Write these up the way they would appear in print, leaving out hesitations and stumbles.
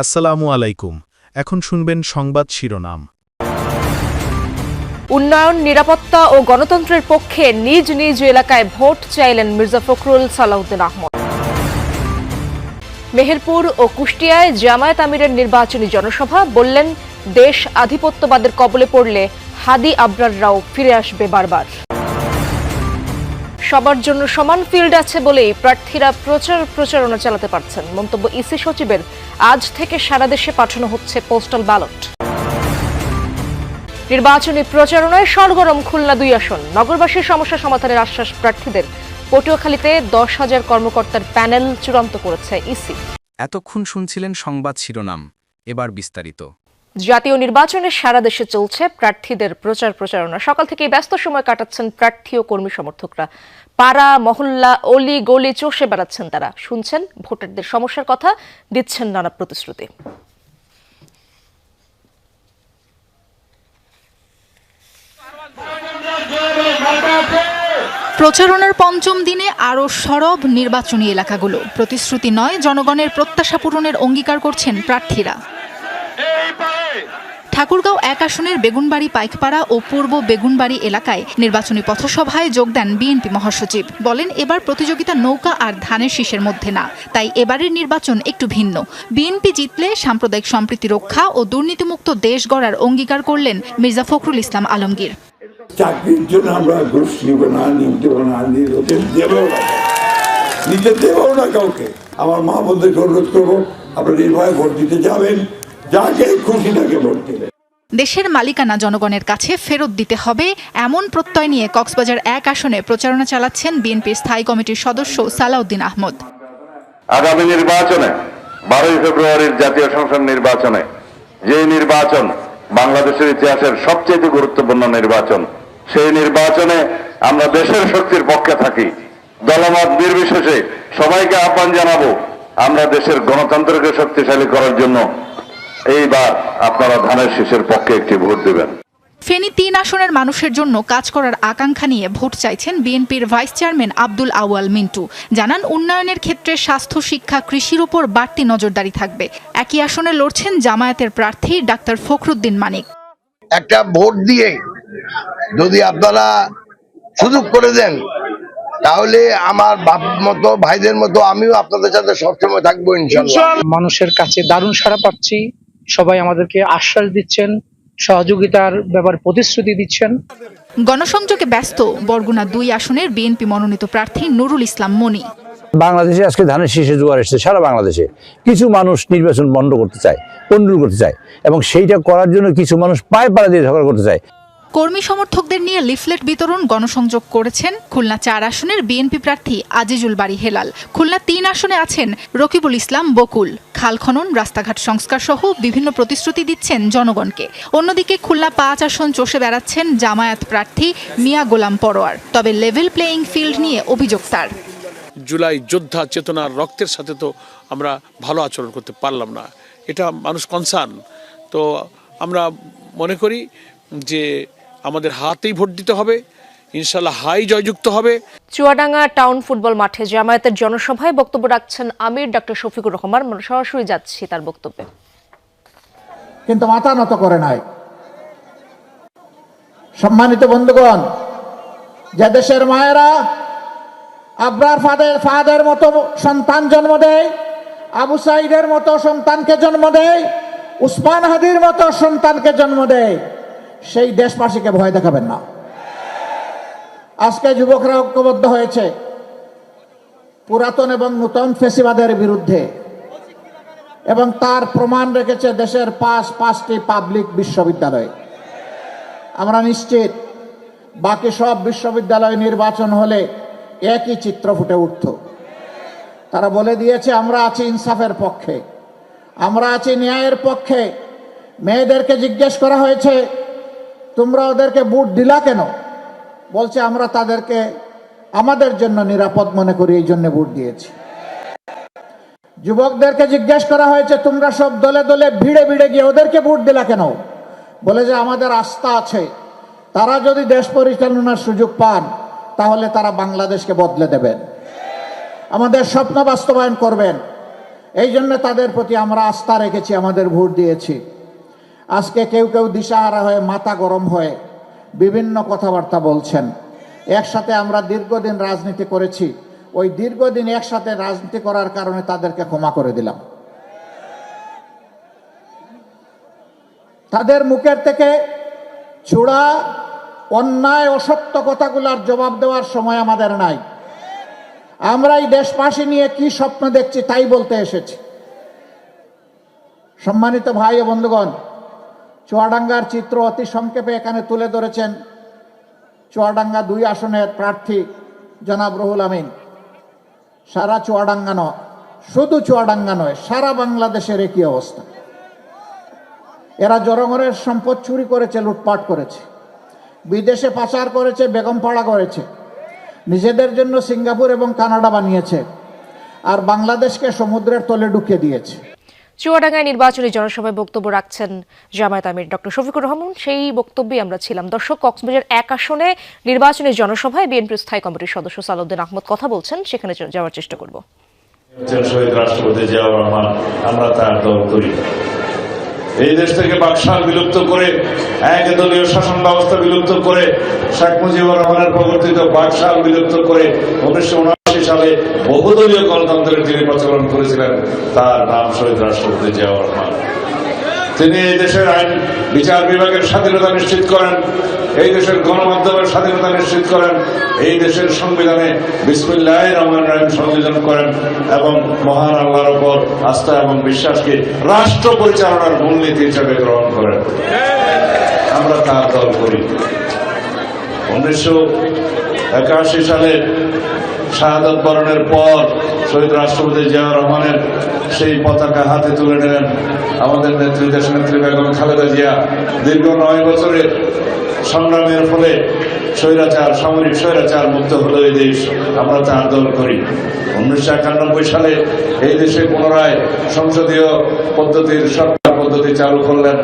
আসসালামু আলাইকুম। এখন শুনবেন সংবাদ শিরোনাম। উন্নয়ন, নিরাপত্তা ও গণতন্ত্রের পক্ষে নিজ নিজ এলাকায় ভোট চাইলেন মির্জা ফখরুল সালাউদ্দিন আহমদ। মেহেরপুর ও কুষ্টিয়ায় জামায়াত আমিরের নির্বাচনী জনসভা, বললেন দেশ আধিপত্যবাদের কবলে পড়লে হাদি আবরাররাও ফিরে আসবে বারবার। সবার জন্য সমান ফিল্ড আছে বলেই প্রার্থীরা প্রচারণা চালাতে পারছেন, মন্তব্য ইসি সচিবের। আজ থেকে সারা দেশে পাঠানো হচ্ছে পোস্টাল ব্যালট। নির্বাচনী প্রচারণায় সরগরম খুলনা 2 আসন, নগরবাসীর সমস্যা সমাধানের আশ্বাস প্রার্থীদের। পটুয়াখালীতে 10,000 কর্মকর্তার প্যানেল চূড়ান্ত করেছে ইসি। এতক্ষণ শুনছিলেন সংবাদ শিরোনাম, এবার বিস্তারিত। জাতীয় নির্বাচনে সারা দেশে চলছে প্রার্থীদের প্রচারণা। সকাল থেকেই ব্যস্ত সময় কাটাচ্ছেন প্রার্থী ও কর্মী সমর্থকরা। পাড়া মহল্লা অলি গলি চষে বেড়াচ্ছেন তারা, শুনছেন ভোটারদের সমস্যার কথা, দিচ্ছেন নানা প্রতিশ্রুতি। প্রচারণার পঞ্চম দিনে আরও সরব নির্বাচনী এলাকাগুলো। প্রতিশ্রুতি নয়, জনগণের প্রত্যাশা পূরণের অঙ্গীকার করছেন প্রার্থীরা। ঠাকুরগাঁও 1 আসনের বেগুনবাড়ি পাইকপাড়া ও পূর্ব বেগুনবাড়ি এলাকায় নির্বাচনী পথসভায় যোগ দেন বিএনপি মহাসচিব। বলেন, এবার প্রতিযোগিতা নৌকা আর ধানের শীষের মধ্যে না, তাই এবারের নির্বাচন একটু ভিন্ন। বিএনপি জিতলে সাম্প্রদায়িক সম্প্রীতি রক্ষা ও দুর্নীতিমুক্ত দেশ গড়ার অঙ্গীকার করলেন মির্জা ফখরুল ইসলাম আলমগীর। চাকরির জন্য আমরা ঘুষ নিব না, দেব না, নিতে দেবও না কাউকে। আমার মা বোনদেরকে অনুরোধ করবো, আপনারা নির্ভয়ে ভোট দিতে যাবেন, যাকে খুশি তাকে ভোট দিবেন। দেশের মালিকানা জনগণের কাছে ফেরত দিতে হবে, এমন প্রত্যয় নিয়ে কক্সবাজার 1 আসনে প্রচারণা চালাচ্ছেন বিএনপির স্থায়ী কমিটির সদস্য সালাউদ্দিন আহমদ। আগামী নির্বাচনে 12ই ফেব্রুয়ারির জাতীয় সংসদ নির্বাচনে, যে নির্বাচন বাংলাদেশের ইতিহাসের সবচেয়ে গুরুত্বপূর্ণ নির্বাচন, সেই নির্বাচনে আমরা দেশের শক্তির পক্ষে থাকি। দলমত নির্বিশেষে সবাইকে আহ্বান জানাবো, আমরা দেশের গণতন্ত্রকে শক্তিশালী করার জন্য এইবার আপনারা ধানের শীষের পক্ষে একটি ভোট দেবেন। ফেনী 3 আসনের মানুষের জন্য কাজ করার আকাঙ্ক্ষা নিয়ে ভোট চাইছেন বিএনপির ভাইস চেয়ারম্যান আব্দুল আউয়াল মিন্টু। জানান, উন্নয়নের ক্ষেত্রে স্বাস্থ্য, শিক্ষা, কৃষির উপর বাড়তি নজরদারি থাকবে। একই আসনে লড়ছেন জামায়াতের প্রার্থী ডাক্তার ফখরুদ্দিন মানিক। একটা ভোট দিয়ে যদি আপনারা সুযোগ করে দেন, তাহলে আমার বাপ মতো ভাইদের মতো আমিও আপনাদের সাথে সবসময় থাকবো ইনশাআল্লাহ। মানুষের কাছে দারুণ সাড়া পাচ্ছি, সবাই আমাদেরকে আশ্বাস দিচ্ছেন, সহযোগিতার ব্যাপারে প্রতিশ্রুতি দিচ্ছেন। গণসংযোগে ব্যস্ত বরগুনা 2 আসনের বিএনপি মনোনীত প্রার্থী নুরুল ইসলাম মনি। বাংলাদেশে আজকে ধানের শীষে জোয়ার এসেছে সারা বাংলাদেশে। কিছু মানুষ নির্বাচন বন্ধ করতে চায়, কন্ট্রোল করতে চায়, এবং সেইটা করার জন্য কিছু মানুষ পায়ে পাড়া দিয়ে ঝগড়া করতে চায়। কর্মী সমর্থকদের নিয়ে লিফলেট বিতরণ, গণসংযোগ করেছেন খুলনা 4 আসনের বিএনপি প্রার্থী আজিজুল বাড়ি হেলাল। খুলনা 3 আসনে আছেন রকিবুল ইসলাম বকুল। খাল খনন, রাস্তাঘাট সংস্কার সহ বিভিন্ন প্রতিশ্রুতি দিচ্ছেন জনগণকে। অন্যদিকে খুলনা 5 আসন চষে বেড়াচ্ছেন জামায়াত প্রার্থী মিয়া গোলাম পরোয়ার। তবে লেভেল প্লেয়িং ফিল্ড নিয়ে অভিযোগ তার। জুলাই যোদ্ধা চেতনার রক্তের সাথে তো আমরা ভালো আচরণ করতে পারলাম না, এটা মানুষ কনসার্ন। তো আমরা মনে করি যে আমাদের হাতেই ভোট দিতে হবে, ইনশাআল্লাহ হাই জয়যুক্ত হবে। চুয়াডাঙ্গা টাউন ফুটবল মাঠে জামায়াতের জনসভায় বক্তব্য রাখছেন আমির ডাক্তার শফিকুর রহমান। সরাসরি যাচ্ছি তার বক্তব্যে। কিন্তু মাথা নত করে নাই। সম্মানিত বন্ধুগণ, যে দেশের মায়েরা আবরার ফাদের মতো সন্তান জন্ম দেয়, আবু সাইদের মতো সন্তানকে জন্ম দেয়, উসমান হাদির মতো সন্তানকে জন্ম দেয়, সেই দেশবাসীকে ভয় দেখাবেন না। আজকে যুবকরা ঐক্যবদ্ধ হয়েছে পুরাতন এবং নূতন ফ্যাসিবাদের বিরুদ্ধে, এবং তার প্রমাণ রেখেছে দেশের 5টি পাবলিক বিশ্ববিদ্যালয়। আমরা নিশ্চিত বাকি সব বিশ্ববিদ্যালয় নির্বাচন হলে একই চিত্র ফুটে উঠত। তারা বলে দিয়েছে, আমরা আছি ইনসাফের পক্ষে, আমরা আছি ন্যায়ের পক্ষে। মেয়েদেরকে জিজ্ঞেস করা হয়েছে, তোমরা ওদেরকে ভোট দিলা কেন? বলছে, আমরা তাদেরকে আমাদের জন্য নিরাপদ মনে করি, এই জন্য ভোট দিয়েছি। যুবকদেরকে জিজ্ঞেস করা হয়েছে, তোমরা সব দলে দলে ভিড়ে ভিড়ে গিয়ে ওদেরকে ভোট দিলা কেন? বলে যে আমাদের আস্থা আছে, তারা যদি দেশ পরিচালনার সুযোগ পান তাহলে তারা বাংলাদেশকে বদলে দেবেন, আমাদের স্বপ্ন বাস্তবায়ন করবেন। এই জন্য তাদের প্রতি আমরা আস্থা রেখেছি, আমাদের ভোট দিয়েছি। আজকে কেউ কেউ দিশাহারা হয়ে মাথা গরম হয়ে বিভিন্ন কথাবার্তা বলছেন। একসাথে আমরা দীর্ঘদিন রাজনীতি করেছি, ওই দীর্ঘদিন একসাথে রাজনীতি করার কারণে তাদেরকে ক্ষমা করে দিলাম। তাদের মুখের থেকে ছোড়া অন্যায় অসত্য কথাগুলোর জবাব দেওয়ার সময় আমাদের নাই। আমরা এই দেশবাসী নিয়ে কি স্বপ্ন দেখছি তাই বলতে এসেছি। সম্মানিত ভাই ও বন্ধুগণ, চুয়াডাঙ্গার চিত্র অতি সংক্ষেপে এখানে তুলে ধরেছেন চুয়াডাঙ্গা 2 আসনের প্রার্থী জনাব রুহুল আমিন। সারা চুয়াডাঙ্গা নয়, শুধু চুয়াডাঙ্গা নয়, সারা বাংলাদেশের একই অবস্থা। এরা জনগণের সম্পদ চুরি করেছে, লুটপাট করেছে, বিদেশে পাচার করেছে, বেগমপাড়া করেছে, নিজেদের জন্য সিঙ্গাপুর এবং কানাডা বানিয়েছে, আর বাংলাদেশকে সমুদ্রের তলে ঢুকিয়ে দিয়েছে। চুয়াডাঙ্গায় নির্বাচনী জনসভায় বক্তব্য রাখছেন জামায়াত আমির ডক্টর শফিকুর রহমান। সেই বক্তব্যে আমরা ছিলাম। দর্শক, কক্সবাজার 1 আসনে নির্বাচনী জনসভায় বিএনপির স্থায়ী কমিটির সদস্য সালাউদ্দিন আহমদ কথা বলছেন, সেখানে যাওয়ার চেষ্টা করব। শহীদ রাষ্ট্রপতি জিয়াউর রহমান, আমরা তার দল করি। এই দেশ থেকে বাকশাল বিলুপ্ত করে, একদলীয় শাসন ব্যবস্থা বিলুপ্ত করে, শেখ মুজিবুর রহমানের প্রবর্তিত বাকশাল বিলুপ্ত করে 1979 সালে বহুদলীয় গণতন্ত্রের যিনি প্রচলন করেছিলেন, তার নাম শহীদ রাষ্ট্রপতি জিয়াউর রহমান। তিনি এই দেশের আইন বিচার বিভাগের স্বাধীনতা নিশ্চিত করেন, এই দেশের গণমাধ্যমের স্বাধীনতা নিশ্চিত করেন, এই দেশের সংবিধানে বিসমিল্লাহির রহমানির রহিম সংযোজন করেন এবং মহান আল্লাহর উপর আস্থা এবং বিশ্বাসকে রাষ্ট্র পরিচালনার মূলনীতি হিসেবে গ্রহণ করেন। আমরা তার দল করি। 1981 সালে শাহাদাত বরণের পর শহীদ রাষ্ট্রপতি জিয়াউর রহমানের সেই পতাকা হাতে তুলে নিলেন আমাদের নেত্রী, দেশনেত্রী বেগম খালেদা জিয়া। দীর্ঘ 9 বছরের সংগ্রামের ফলে স্বৈরাচার, সামরিক স্বৈরাচার মুক্ত হলো এই দেশ। আমরা তার দল করি। 1991 সালে এই দেশে পুনরায় সংসদীয় পদ্ধতির সরকার পদ্ধতি চালু করলেন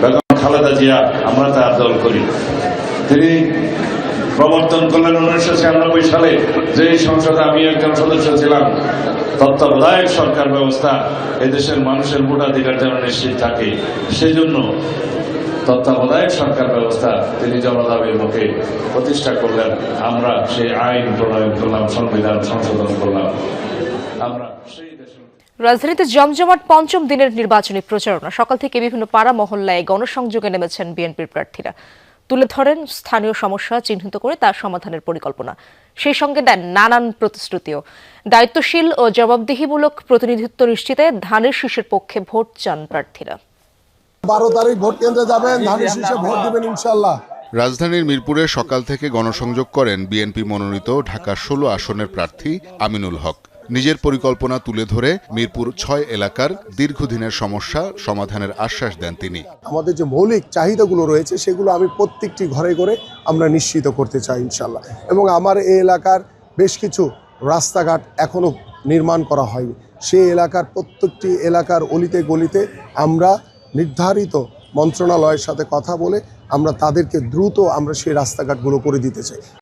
বেগম খালেদা জিয়া। আমরা তার দল করি। তিনি প্রবর্তন করলেন 1996 সালে, যেই সংসদে আমি একজন সদস্য ছিলাম, তত্ত্বাবধায়ক সরকার ব্যবস্থা, এদেশের মানুষের ভোটাধিকার যেন নিশ্চিত থাকে, সেজন্য তত্ত্বাবধায়ক সরকার ব্যবস্থা তিনি জনদাবির মুখে প্রতিষ্ঠা করলেন। আমরা সেই আইন প্রণয়ন করলাম, সংবিধান সংশোধন করলাম। আমরা সেই রাজধানীতে জমজমাট 5ম দিনের নির্বাচনী প্রচারণা। সকাল থেকে বিভিন্ন পাড়া মহল্লায় গণসংযোগে নেমেছেন বিএনপির প্রার্থীরা। তুলে ধরেন স্থানীয় সমস্যা চিহ্নিত করে তার সমাধানের পরিকল্পনা। সেই সঙ্গে দেন নানান প্রতিশ্রুতিও। দায়িত্বশীল ও জবাবদিহিমূলক প্রতিনিধিত্ব নিশ্চিতে ধানের শীষের পক্ষে ভোট চান প্রার্থীরা। 12 তারিখ ভোট কেন্দ্রে যাবেন, ধানের শীষে ভোট দিবেন ইনশাআল্লাহ। রাজধানীর মিরপুরে সকাল থেকে গণসংযোগ করেন বিএনপি মনোনীত ঢাকা 16 আসনের প্রার্থী আমিনুল হক। নিজের পরিকল্পনা তুলে ধরে মিরপুর 6 এলাকার দীর্ঘদিনের সমস্যা সমাধানের আশ্বাস দেন তিনি। আমাদের যে মৌলিক চাহিদাগুলো রয়েছে সেগুলো আমি প্রত্যেকটি ঘরে ঘরে আমরা নিশ্চিত করতে চাই ইনশাআল্লাহ। এবং আমার এই এলাকার বেশ কিছু রাস্তাঘাট এখনো নির্মাণ করা হয়নি, সেই এলাকার প্রত্যেকটি এলাকার অলিতে গলিতে আমরা নির্ধারিত মন্ত্রণালয়ের সাথে কথা বলে আমরা তাদেরকে দ্রুত আমরা সেই রাস্তাঘাটগুলো করে দিতে চাই।